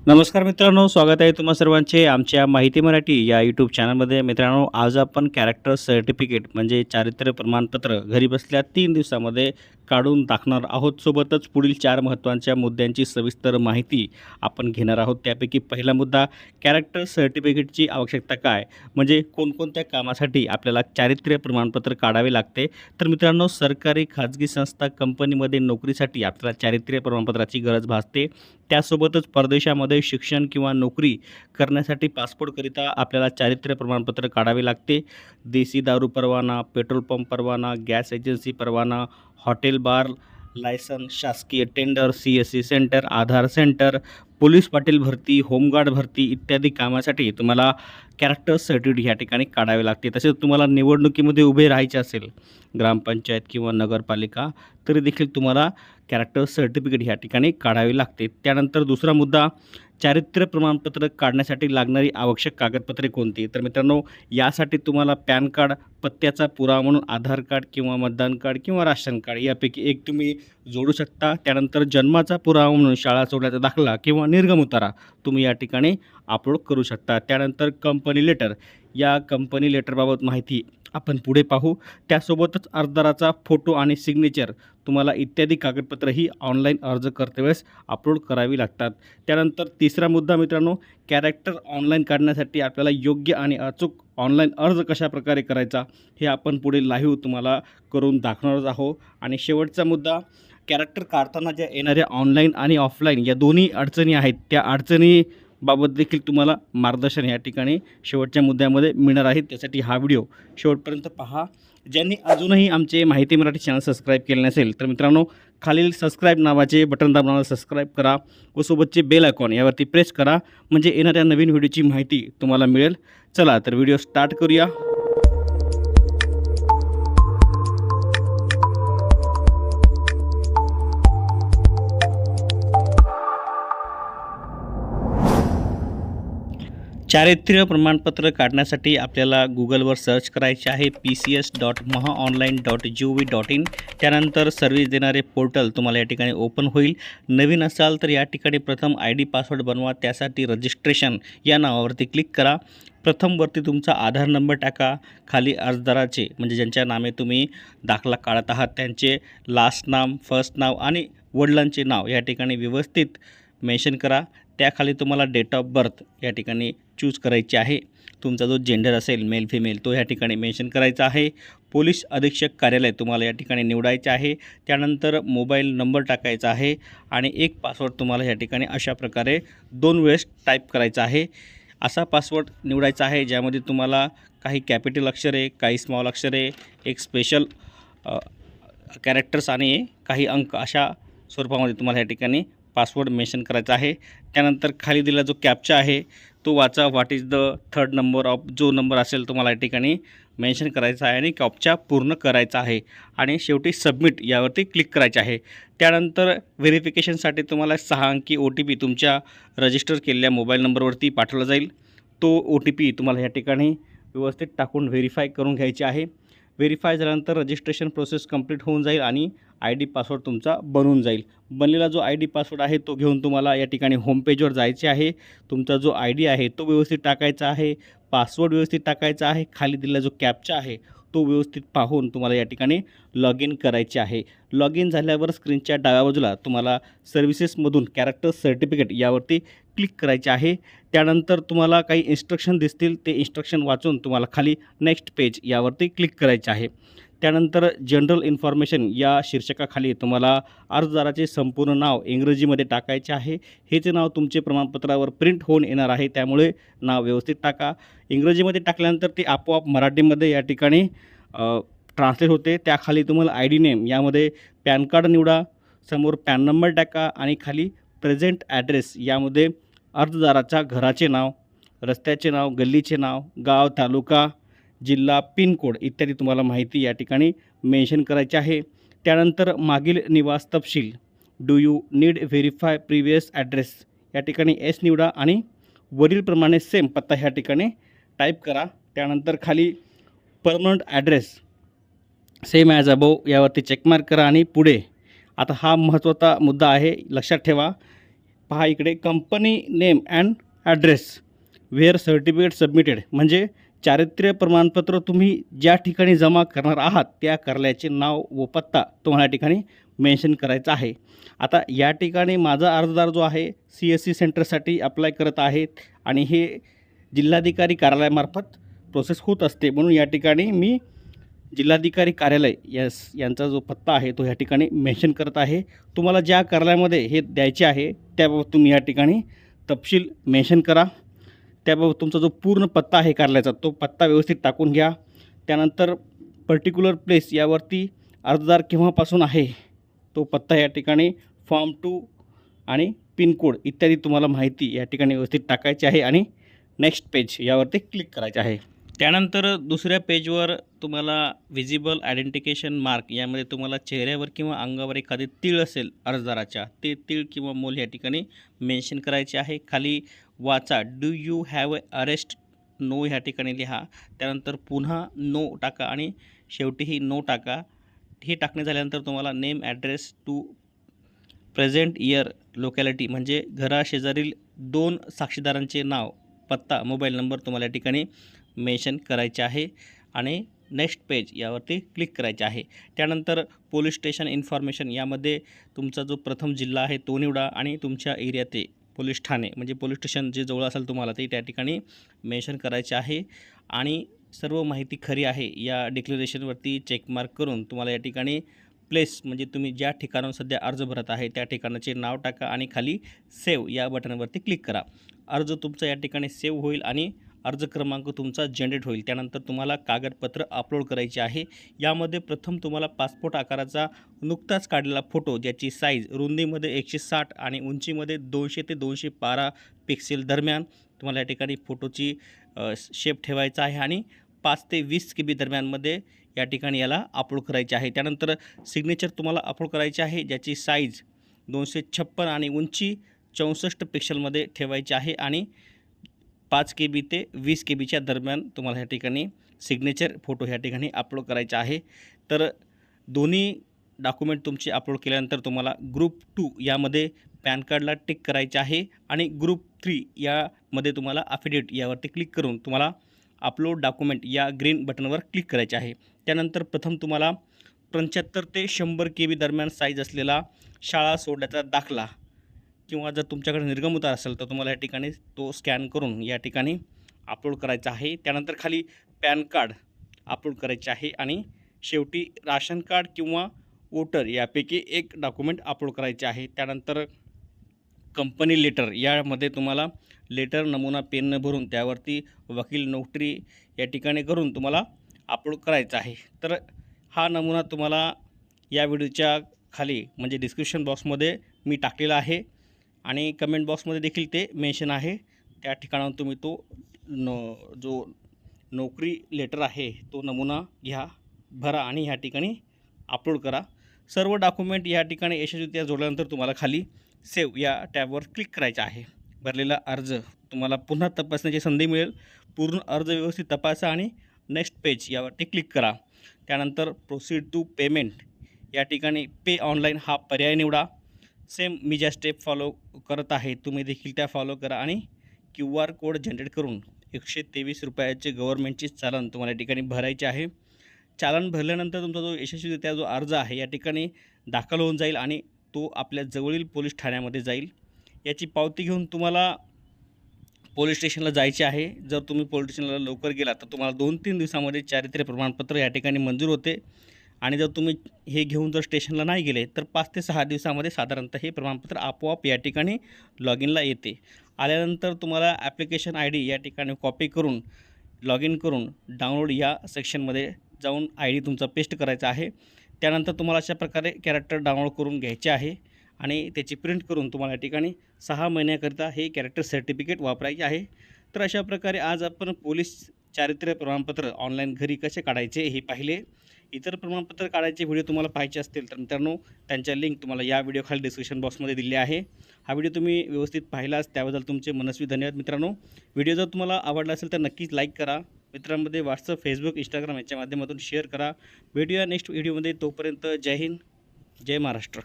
नमस्कार मित्रांनो, स्वागत आहे तुम्हा सर्वांचे आमच्या माहिती मराठी या यूट्यूब चॅनलमध्ये. मित्रांनो, आज आपण कॅरेक्टर सर्टिफिकेट म्हणजे चारित्र्य प्रमाणपत्र घरी बसल्या 3 दिवसामध्ये काढून टाकणार आहोत. सोबतच पुढील 4 महत्त्वाच्या मुद्द्यांची सविस्तर माहिती आपण घेणार आहोत. त्यापैकी पहिला मुद्दा, कॅरेक्टर सर्टिफिकेटची आवश्यकता काय, म्हणजे कोणकोणत्या कामासाठी आपल्याला चारित्र्य प्रमाणपत्र काढावे लागते. तर मित्रांनो, सरकारी, खाजगी संस्था, कंपनीमध्ये नोकरीसाठी आपल्याला चारित्र्य प्रमाणपत्राची गरज भासते. त्यासोबतच परदेशामध्ये शिक्षण किंवा नोकरी करण्यासाठी पासपोर्टकरिता आपल्याला चारित्र्य प्रमाणपत्र काढावे लागते. देशी दारू परवाना, पेट्रोल पंप परवाना, गॅस एजन्सी परवाना, हॉटेल बार लायसन, शासकीय टेंडर, CSC सेंटर, आधार सेंटर, पोलीस पाटील भरती, होमगार्ड भरती इत्यादी कामासाठी तुम्हाला कॅरेक्टर सर्टिफिकेट या ठिकाणी काढावे लागते. तसेच तुम्हाला निवडणुकीमध्ये उभे राहायचे असेल, ग्रामपंचायत किंवा नगरपालिका, तरी देखील तुम्हाला कॅरेक्टर सर्टिफिकेट ह्या ठिकाणी काढावे लागते. त्यानंतर दुसरा मुद्दा, चारित्र्य प्रमाणपत्र काढण्यासाठी लागणारी आवश्यक कागदपत्रे कोणती. तर मित्रांनो, यासाठी तुम्हाला पॅन कार्ड, पत्त्याचा पुरावा म्हणून आधार कार्ड किंवा मतदान कार्ड किंवा राशन कार्ड यापैकी एक तुम्ही जोडू शकता. त्यानंतर जन्माचा पुरावा म्हणून शाळा सोडण्याचा दाखला किंवा निर्गम उतारा तुम्ही या ठिकाणी अपलोड करू शकता. त्यानंतर कंपनी लेटर, या कंपनी लेटरबाबत माहिती आपण पुढे पाहू. त्यासोबतच अर्जदाराचा फोटो आणि सिग्नेचर तुम्हाला इत्यादी कागदपत्रही ऑनलाईन अर्ज करतेवेळेस अपलोड करावी लागतात. त्यानंतर तिसरा मुद्दा मित्रांनो, कॅरेक्टर ऑनलाईन काढण्यासाठी आपल्याला योग्य आणि अचूक ऑनलाईन अर्ज कशाप्रकारे करायचा हे आपण पुढे लाईव्ह तुम्हाला करून दाखवणारच आहोत. आणि शेवटचा मुद्दा, कॅरेक्टर काढताना ज्या येणाऱ्या ऑनलाईन आणि ऑफलाईन या दोन्ही अडचणी आहेत, त्या अडचणीबाबत देखील तुम्हाला मार्गदर्शन या ठिकाणी शेवटच्या मुद्द्यामध्ये मिळणार आहे. त्यासाठी हा व्हिडिओ शेवटपर्यंत पहा. ज्यांनी अजूनही आमचे माहिती मराठी चॅनल सबस्क्राईब केले नसेल तर मित्रांनो, खालील सबस्क्राईब नावाचे बटन दाबून सबस्क्राईब करा व सोबतचे बेल आयकॉन यावरती प्रेस करा, म्हणजे येणाऱ्या नवीन व्हिडिओची माहिती तुम्हाला मिळेल. चला तर व्हिडिओ स्टार्ट करूया. चारित्र्य प्रमाणपत्र काढण्यासाठी आपल्याला गुगलवर सर्च करायचे आहे pcs.mahaonline.gov.in. त्यानंतर सर्व्हिस देणारे पोर्टल तुम्हाला या ठिकाणी ओपन होईल. नवीन असाल तर या ठिकाणी प्रथम ID पासवर्ड बनवा. त्यासाठी रजिस्ट्रेशन या नावावरती क्लिक करा. प्रथमवरती तुमचा आधार नंबर टाका. खाली अर्जदाराचे म्हणजे ज्यांच्या नामे तुम्ही दाखला काढत आहात त्यांचे लास्ट नाम, फर्स्ट नाव आणि वडिलांचे नाव या ठिकाणी व्यवस्थित मेन्शन करा. त्याखाली तुम्हाला डेट ऑफ बर्थ या ठिकाणी चूज करायची आहे. तुमचा जो जेंडर असेल मेल फिमेल तो या ठिकाणी मेन्शन करायचा आहे. पोलीस अधीक्षक कार्यालय तुम्हाला या ठिकाणी निवडायचे आहे. त्यानंतर मोबाईल नंबर टाकायचा आहे आणि एक पासवर्ड तुम्हाला या ठिकाणी अशा प्रकारे 2 वेळेस टाईप करायचा आहे. असा पासवर्ड निवडायचा आहे ज्यामध्ये तुम्हाला काही कॅपिटल अक्षरे, काही स्मॉल अक्षरे, एक स्पेशल कॅरेक्टर्स आणि काही अंक अशा स्वरूपामध्ये तुम्हाला या ठिकाणी पासवर्ड मेन्शन करायचा आहे. त्यानंतर खाली दिलेला जो कॅप्चा आहे तो वाचा. What is the third number of, जो नंबर असेल तुम्हाला या ठिकाणी मेन्शन करायचा आहे आणि कॅप्चा पूर्ण करायचा आहे. आणि शेवटी सबमिट यावरती क्लिक करायचे आहे. त्यानंतर व्हेरिफिकेशनसाठी तुम्हाला 6 अंकी OTP तुमच्या रजिस्टर केलेल्या मोबाईल नंबरवरती पाठवला जाईल. तो OTP तुम्हाला या ठिकाणी व्यवस्थित टाकून व्हेरीफाय करून घ्यायचे आहे. व्हेरीफाय झाल्यानंतर रजिस्ट्रेशन प्रोसेस कंप्लीट होऊन जाईल आणि ID पासवर्ड तुमचा बनून जाईल. बनलेला जो ID पासवर्ड आहे तो घेऊन तुम्हाला या ठिकाणी होम पेजवर जायचे आहे. तुमचा जो ID आहे तो व्यवस्थित टाकायचा आहे. पासवर्ड व्यवस्थित टाकायचा आहे. खाली दिलेला जो कॅप्चा आहे तो व्यवस्थित पाहून तुम्हाला या ठिकाणी लॉग इन करायचे आहे. लॉग इन झाल्यावर स्क्रीनच्या डाव्या बाजूला तुम्हाला सर्व्हिसेसमधून कॅरेक्टर सर्टिफिकेट यावरती क्लिक करायचे आहे. त्यानंतर तुम्हाला काही इन्स्ट्रक्शन दिसतील, ते इन्स्ट्रक्शन वाचून तुम्हाला खाली नेक्स्ट पेज यावरती क्लिक करायचे आहे. त्यानंतर जनरल इन्फॉर्मेशन या शीर्षकाखाली तुम्हाला अर्जदाराचे संपूर्ण नाव इंग्रजीमध्ये टाकायचे आहे. हेचे नाव तुमचे प्रमाणपत्रावर प्रिंट होऊन येणार आहे, त्यामुळे नाव व्यवस्थित टाका. इंग्रजीमध्ये टाकल्यानंतर ते आपोआप मराठीमध्ये या ठिकाणी ट्रान्सलेट होते. त्याखाली तुम्हाला ID नेम यामध्ये पॅन कार्ड निवडा, समोर पॅन नंबर टाका आणि खाली प्रेझेंट ॲड्रेस यामध्ये अर्जदाराच्या घराचे नाव, रस्त्याचे नाव, गल्लीचे नाव, गाव, तालुका, जिल्हा, पिनकोड इत्यादी तुम्हाला माहिती या ठिकाणी मेन्शन करायची आहे. त्यानंतर मागील निवास तपशील, do you need verify previous address या ठिकाणी S निवडा आणि वरीलप्रमाणे सेम पत्ता ह्या ठिकाणी टाईप करा. त्यानंतर खाली permanent address same as above यावरती चेकमार्क करा आणि पुढे. आता हा महत्त्वाचा मुद्दा आहे, लक्षात ठेवा. पहा इकडे company name and address were certificate submitted, म्हणजे चारित्र्य प्रमाणपत्र तुम्ही ज्या ठिकाणी जमा करणार आहात त्या कार्यालयाचे नाव व पत्ता तुम्हाला या ठिकाणी मेन्शन करायचा आहे. आता या ठिकाणी माझा अर्जदार जो आहे CSC सेंटरसाठी अप्लाय करत आहेत आणि हे जिल्हाधिकारी कार्यालयामार्फत प्रोसेस होत असते, म्हणून या ठिकाणी मी जिल्हाधिकारी कार्यालय यांचा जो पत्ता आहे तो या ठिकाणी मेन्शन करत आहे. तुम्हाला ज्या कार्यालयामध्ये हे द्यायचे आहे त्याबाबत तुम्ही या ठिकाणी तपशील मेन्शन करा. त्याबाबत तुमचा जो पूर्ण पत्ता आहे कार्यालयाचा तो पत्ता व्यवस्थित टाकून घ्या. त्यानंतर पर्टिक्युलर प्लेस यावरती अर्जदार केव्हापासून आहे तो पत्ता या ठिकाणी फॉर्म 2 आणि पिनकोड इत्यादी तुम्हाला माहिती या ठिकाणी व्यवस्थित टाकायची आहे आणि नेक्स्ट पेज यावरती क्लिक करायचे आहे. त्यानंतर दुसऱ्या पेजवर तुम्हाला व्हिजिबल आयडेंटिफिकेशन मार्क यामध्ये तुम्हाला चेहऱ्यावर किंवा अंगावर एखादी तीळ असेल अर्जदाराच्या, ते तीळ किंवा मोल या ठिकाणी मेन्शन करायचे आहे. खाली वाचा do you have arrest no ह्या ठिकाणी लिहा. त्यानंतर पुन्हा नो टाका आणि शेवटीही नो टाका. हे टाकणे झाल्यानंतर तुम्हाला name address to present year locality, म्हणजे घराशेजारील 2 साक्षीदारांचे नाव, पत्ता, मोबाईल नंबर तुम्हाला या ठिकाणी मेन्शन करायचे आहे आणि नेक्स्ट पेज यावरती क्लिक करायचे आहे. त्यानंतर पोलीस स्टेशन इन्फॉर्मेशन यामध्ये तुमचा जो प्रथम जिल्हा आहे तो निवडा आणि तुमच्या एरियाते पोलीस ठाणे म्हणजे पोलीस स्टेशन जे जवळ असेल तुम्हाला ते त्या ठिकाणी मेन्शन करायचे आहे आणि सर्व माहिती खरी आहे या डिक्लेरेशनवरती चेकमार्क करून तुम्हाला या ठिकाणी प्लेस म्हणजे तुम्ही ज्या ठिकाणाहून सध्या अर्ज भरत आहे त्या ठिकाणाचे नाव टाका आणि खाली सेव्ह या बटनवरती क्लिक करा. अर्ज तुमचा या ठिकाणी सेव्ह होईल आणि अर्ज क्रमांक तुमचा जनरेट होईल. त्यानंतर तुम्हाला कागदपत्र अपलोड करायचे आहे. यामध्ये प्रथम तुम्हाला पासपोर्ट आकाराचा नुकताच काढलेला फोटो ज्याची साईज रुंदीमध्ये 160 आणि उंचीमध्ये 200 ते 212 पिक्सेल दरम्यान तुम्हाला या ठिकाणी फोटोची शेप ठेवायचा आहे आणि 5 ते 20 KB दरम्यानमध्ये या ठिकाणी याला अपलोड करायचे आहे. त्यानंतर सिग्नेचर तुम्हाला अपलोड करायचे आहे ज्याची साईज 256 आणि उंची 64 पिक्सेलमध्ये ठेवायची आहे आणि 5 KB ते 20 KBच्या दरम्यान तुम्हाला ह्या ठिकाणी सिग्नेचर फोटो ह्या ठिकाणी अपलोड करायचा आहे. तर दोन्ही डॉक्युमेंट तुमचे अपलोड केल्यानंतर तुम्हाला ग्रुप 2 यामध्ये पॅन कार्डला टिक करायचे आहे आणि ग्रुप 3 यामध्ये तुम्हाला अफिडेविट यावरती क्लिक करून तुम्हाला अपलोड डॉक्युमेंट या ग्रीन बटनवर क्लिक करायचे आहे. त्यानंतर प्रथम तुम्हाला 75 ते 100 KB दरम्यान साईज असलेला शाळा सोडण्याचा दाखला किंवा जर तुमच्याकडे निर्गमोद्धार असेल तर तुम्हाला या ठिकाणी तो स्कॅन करून या ठिकाणी अपलोड करायचा आहे. त्यानंतर खाली पॅन कार्ड अपलोड करायचे आहे आणि शेवटी राशन कार्ड किंवा वोटर यापैकी एक डॉक्युमेंट अपलोड करायचे आहे. त्यानंतर कंपनी लेटर यामध्ये तुम्हाला लेटर नमुना पेननं भरून त्यावरती वकील नोटरी या ठिकाणी करून तुम्हाला अपलोड करायचा आहे. तर हा नमुना तुम्हाला या व्हिडिओच्या खाली म्हणजे डिस्क्रिप्शन बॉक्समध्ये मी टाकलेला आहे आणि कमेंट बॉक्समध्ये देखील ते मेन्शन आहे. त्या ठिकाणाहून तुम्ही तो जो नोकरी लेटर आहे तो नमुना घ्या, भरा आणि ह्या ठिकाणी अपलोड करा. सर्व डॉक्युमेंट या ठिकाणी यशस्वीरित्या जोडल्यानंतर तुम्हाला खाली सेव्ह या टॅबवर क्लिक करायचं आहे. भरलेला अर्ज तुम्हाला पुन्हा तपासण्याची संधी मिळेल. पूर्ण अर्ज व्यवस्थित तपासा आणि नेक्स्ट पेज यावरती क्लिक करा. त्यानंतर प्रोसीड टू पेमेंट या ठिकाणी पे ऑनलाईन हा पर्याय निवडा. सेम मी ज्या स्टेप फॉलो करत आहे तुम्ही देखील त्या फॉलो करा आणि QR कोड जनरेट करून 123 रुपयाचे गव्हर्नमेंटचे चालन तुम्हाला या ठिकाणी भरायचे आहे. चालन भरल्यानंतर तुमचा जो यशस्वीरित्या जो अर्ज आहे या ठिकाणी दाखल होऊन जाईल आणि तो आपल्या जवळील पोलीस ठाण्यामध्ये जाईल. याची पावती घेऊन तुम्हाला पोलीस स्टेशनला जायचे आहे. जर तुम्ही पोलीस स्टेशनला लवकर गेला तर तुम्हाला 2-3 दिवसामध्ये चारित्र्य प्रमाणपत्र या ठिकाणी मंजूर होते आणि जर तुम्ही हे घेऊन जर स्टेशनला नाही गेले तर 5 ते 6 दिवसामध्ये साधारणतः हे प्रमाणपत्र आपोआप या ठिकाणी लॉग इनला येते. आल्यानंतर तुम्हाला ॲप्लिकेशन ID या ठिकाणी कॉपी करून लॉग इन करून डाउनलोड या सेक्शनमध्ये जाऊन ID तुमचा पेस्ट करायचा आहे. त्यानंतर तुम्हाला अशा प्रकारे कॅरेक्टर डाउनलोड करून घ्यायचे आहे आणि त्याची प्रिंट करून तुम्हाला या ठिकाणी 6 महिन्याकरिता हे कॅरेक्टर सर्टिफिकेट वापरायचे आहे. तर अशा प्रकारे आज आपण पोलीस चारित्र्य प्रमाणपत्र ऑनलाईन घरी कसे काढायचे हे पाहिले. इतर प्रमाणपत्र काढायचे व्हिडिओ तुम्हाला पाहायचे असतील तर मित्रांनो त्यांच्या लिंक तुम्हाला या व्हिडिओ खाली डिस्क्रिप्शन बॉक्समध्ये दिली आहे. हा व्हिडिओ तुम्ही व्यवस्थित पाहिलास त्याबद्दल तुमचे मनस्वी धन्यवाद मित्रांनो. व्हिडिओ जर तुम्हाला आवडला असेल तर नक्कीच लाईक करा. मित्रांमध्ये व्हॉट्सअप, फेसबुक, इंस्टाग्राम याच्या माध्यमातून शेअर करा. भेटूया नेक्स्ट व्हिडिओमध्ये. तोपर्यंत जय हिंद, जय महाराष्ट्र.